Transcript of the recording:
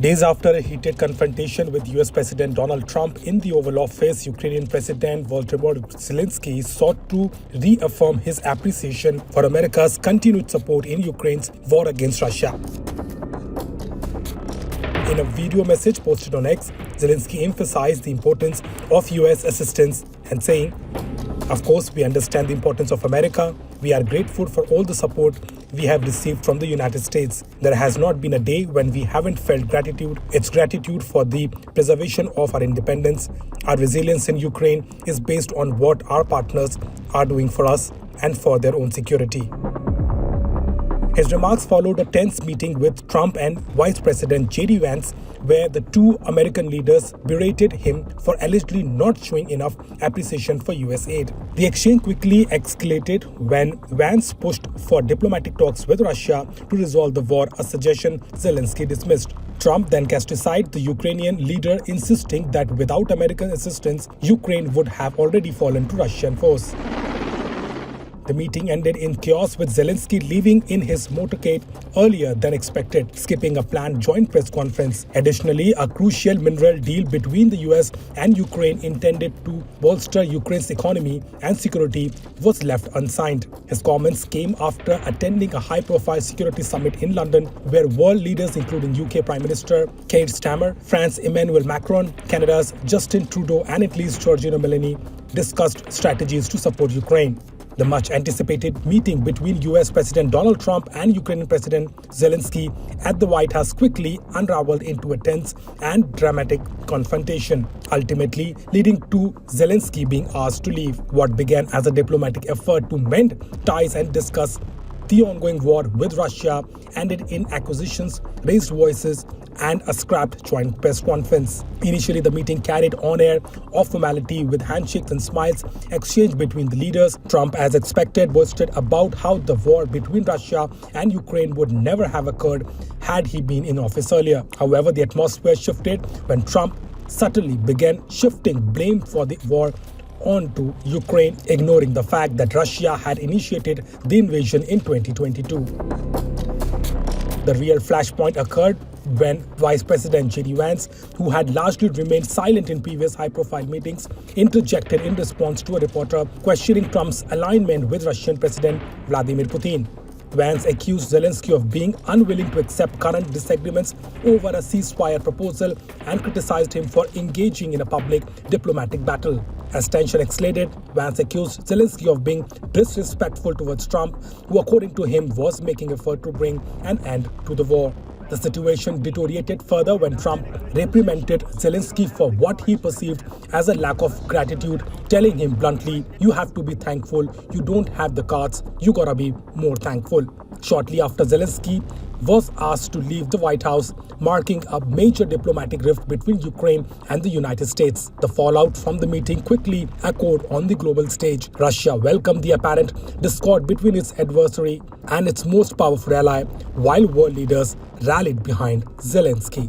Days after a heated confrontation with US President Donald Trump in the Oval Office, Ukrainian President Volodymyr Zelenskyy sought to reaffirm his appreciation for America's continued support in Ukraine's war against Russia. In a video message posted on X, Zelenskyy emphasized the importance of US assistance and saying, "Of course, we understand the importance of America. We are grateful for all the support we have received from the United States. There has not been a day when we haven't felt gratitude. It's gratitude for the preservation of our independence. Our resilience in Ukraine is based on what our partners are doing for us and for their own security." His remarks followed a tense meeting with Trump and Vice President J.D. Vance, where the two American leaders berated him for allegedly not showing enough appreciation for US aid. The exchange quickly escalated when Vance pushed for diplomatic talks with Russia to resolve the war, a suggestion Zelenskyy dismissed. Trump then cast aside the Ukrainian leader, insisting that without American assistance, Ukraine would have already fallen to Russian force. The meeting ended in chaos, with Zelenskyy leaving in his motorcade earlier than expected, skipping a planned joint press conference. Additionally, a crucial mineral deal between the US and Ukraine intended to bolster Ukraine's economy and security was left unsigned. His comments came after attending a high-profile security summit in London, where world leaders including UK Prime Minister Keir Starmer, France Emmanuel Macron, Canada's Justin Trudeau and Italy's Giorgia Meloni discussed strategies to support Ukraine. The much-anticipated meeting between US President Donald Trump and Ukrainian President Zelenskyy at the White House quickly unraveled into a tense and dramatic confrontation, ultimately leading to Zelenskyy being asked to leave. What began as a diplomatic effort to mend ties and discuss the ongoing war with Russia ended in accusations, raised voices, and a scrapped joint press conference. Initially, the meeting carried on-air of formality with handshakes and smiles exchanged between the leaders. Trump, as expected, boasted about how the war between Russia and Ukraine would never have occurred had he been in office earlier. However, the atmosphere shifted when Trump subtly began shifting blame for the war onto Ukraine, ignoring the fact that Russia had initiated the invasion in 2022. The real flashpoint occurred when Vice President J.D. Vance, who had largely remained silent in previous high-profile meetings, interjected in response to a reporter questioning Trump's alignment with Russian President Vladimir Putin. Vance accused Zelenskyy of being unwilling to accept current disagreements over a ceasefire proposal and criticized him for engaging in a public diplomatic battle. As tension escalated, Vance accused Zelenskyy of being disrespectful towards Trump, who, according to him, was making effort to bring an end to the war. The situation deteriorated further when Trump reprimanded Zelenskyy for what he perceived as a lack of gratitude, telling him bluntly, "You have to be thankful. You don't have the cards. You gotta be more thankful." Shortly after, Zelenskyy was asked to leave the White House, marking a major diplomatic rift between Ukraine and the United States. The fallout from the meeting quickly echoed on the global stage. Russia welcomed the apparent discord between its adversary and its most powerful ally, while world leaders rallied behind Zelenskyy.